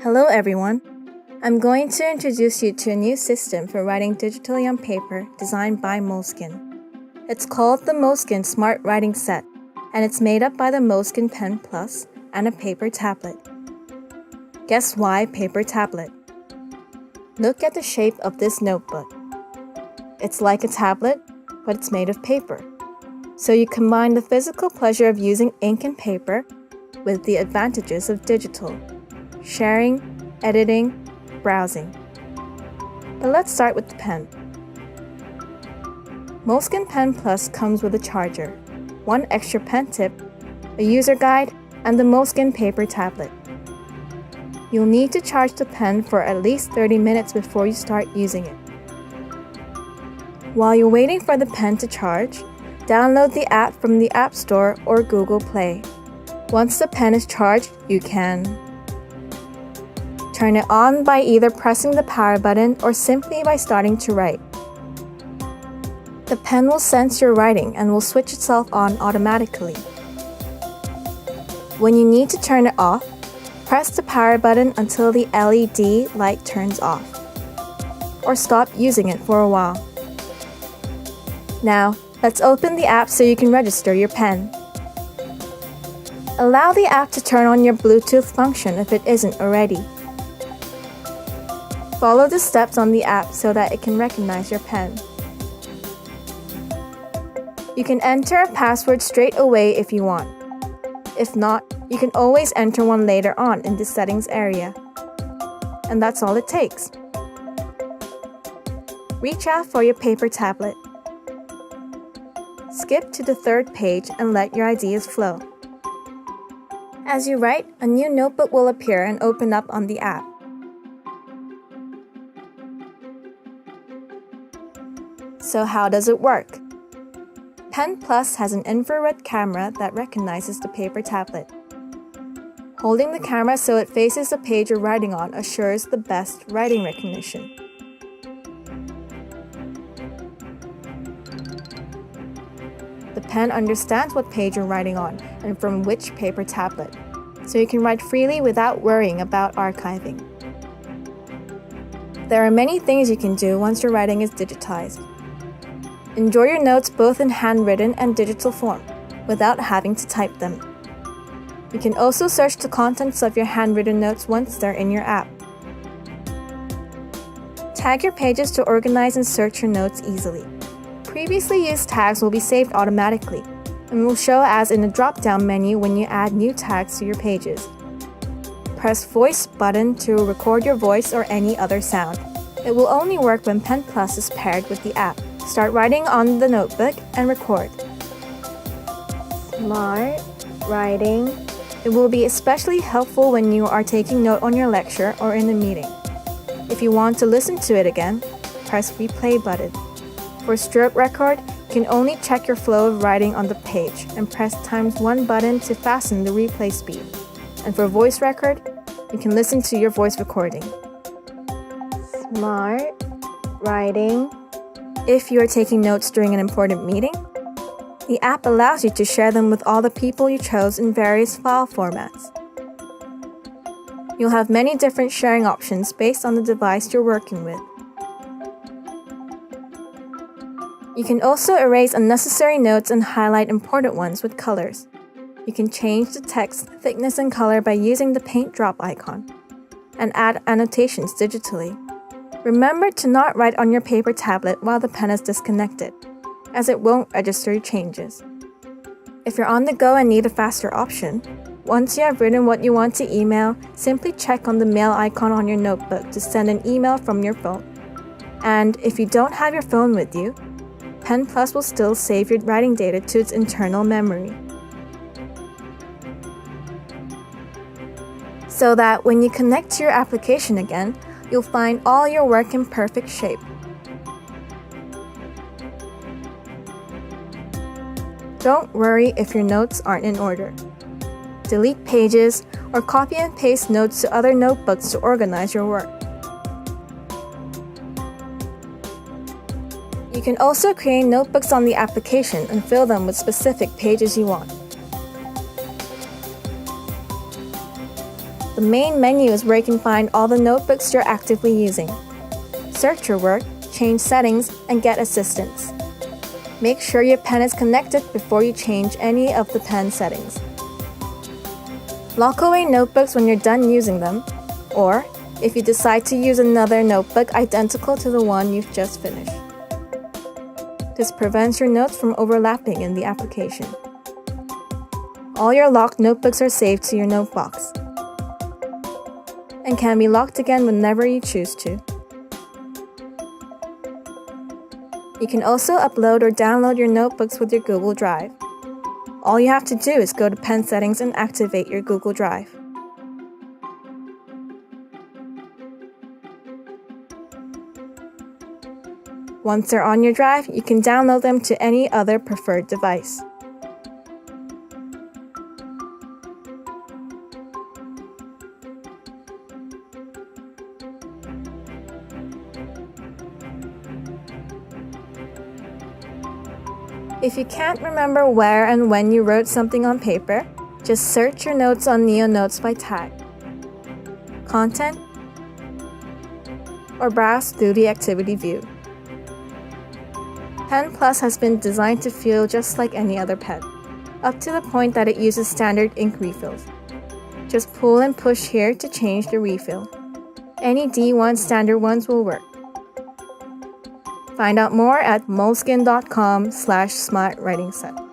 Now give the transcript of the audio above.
Hello everyone! I'm going to introduce you to a new system for writing digitally on paper designed by Moleskine. It's called the Moleskine Smart Writing Set, and it's made up by the Moleskine Pen Plus and a paper tablet. Guess why paper tablet? Look at the shape of this notebook. It's like a tablet, but it's made of paper. So you combine the physical pleasure of using ink and paper with the advantages of digital. Sharing, editing, browsing. But let's start with the pen. Moleskine Pen Plus comes with a charger, one extra pen tip, a user guide, and the Moleskine Paper Tablet. You'll need to charge the pen for at least 30 minutes before you start using it. While you're waiting for the pen to charge, download the app from the App Store or Google Play. Once the pen is charged, you can turn it on by either pressing the power button or simply by starting to write. The pen will sense your writing and will switch itself on automatically. When you need to turn it off, press the power button until the LED light turns off, or stop using it for a while. Now, let's open the app so you can register your pen. Allow the app to turn on your Bluetooth function if it isn't already. Follow the steps on the app so that it can recognize your pen. You can enter a password straight away if you want. If not, you can always enter one later on in the settings area. And that's all it takes. Reach out for your paper tablet. Skip to the third page and let your ideas flow. As you write, a new notebook will appear and open up on the app. So how does it work? Pen Plus has an infrared camera that recognizes the paper tablet. Holding the camera so it faces the page you're writing on assures the best writing recognition. The pen understands what page you're writing on and from which paper tablet, so you can write freely without worrying about archiving. There are many things you can do once your writing is digitized. Enjoy your notes both in handwritten and digital form, without having to type them. You can also search the contents of your handwritten notes once they're in your app. Tag your pages to organize and search your notes easily. Previously used tags will be saved automatically, and will show as in the drop-down menu when you add new tags to your pages. Press Voice button to record your voice or any other sound. It will only work when Pen Plus is paired with the app. Start writing on the notebook and record. Smart writing. It will be especially helpful when you are taking note on your lecture or in a meeting. If you want to listen to it again, press Replay button. For stroke record, you can only check your flow of writing on the page and press ×1 button to fasten the replay speed. And for voice record, you can listen to your voice recording. Smart writing. If you are taking notes during an important meeting, the app allows you to share them with all the people you chose in various file formats. You'll have many different sharing options based on the device you're working with. You can also erase unnecessary notes and highlight important ones with colors. You can change the text thickness and color by using the paint drop icon, and add annotations digitally. Remember to not write on your paper tablet while the pen is disconnected, as it won't register your changes. If you're on the go and need a faster option, once you have written what you want to email, simply check on the mail icon on your notebook to send an email from your phone. And if you don't have your phone with you, Pen Plus will still save your writing data to its internal memory. So that when you connect to your application again, you'll find all your work in perfect shape. Don't worry if your notes aren't in order. Delete pages or copy and paste notes to other notebooks to organize your work. You can also create notebooks on the application and fill them with specific pages you want. The main menu is where you can find all the notebooks you're actively using. Search your work, change settings, and get assistance. Make sure your pen is connected before you change any of the pen settings. Lock away notebooks when you're done using them, or if you decide to use another notebook identical to the one you've just finished. This prevents your notes from overlapping in the application. All your locked notebooks are saved to your notebox and can be locked again whenever you choose to. You can also upload or download your notebooks with your Google Drive. All you have to do is go to Pen Settings and activate your Google Drive. Once they're on your drive, you can download them to any other preferred device. If you can't remember where and when you wrote something on paper, just search your notes on Notes by tag, content, or browse through the activity view. Pen Plus has been designed to feel just like any other pen, up to the point that it uses standard ink refills. Just pull and push here to change the refill. Any D1 standard ones will work. Find out more at moleskine.com/smartwritingset.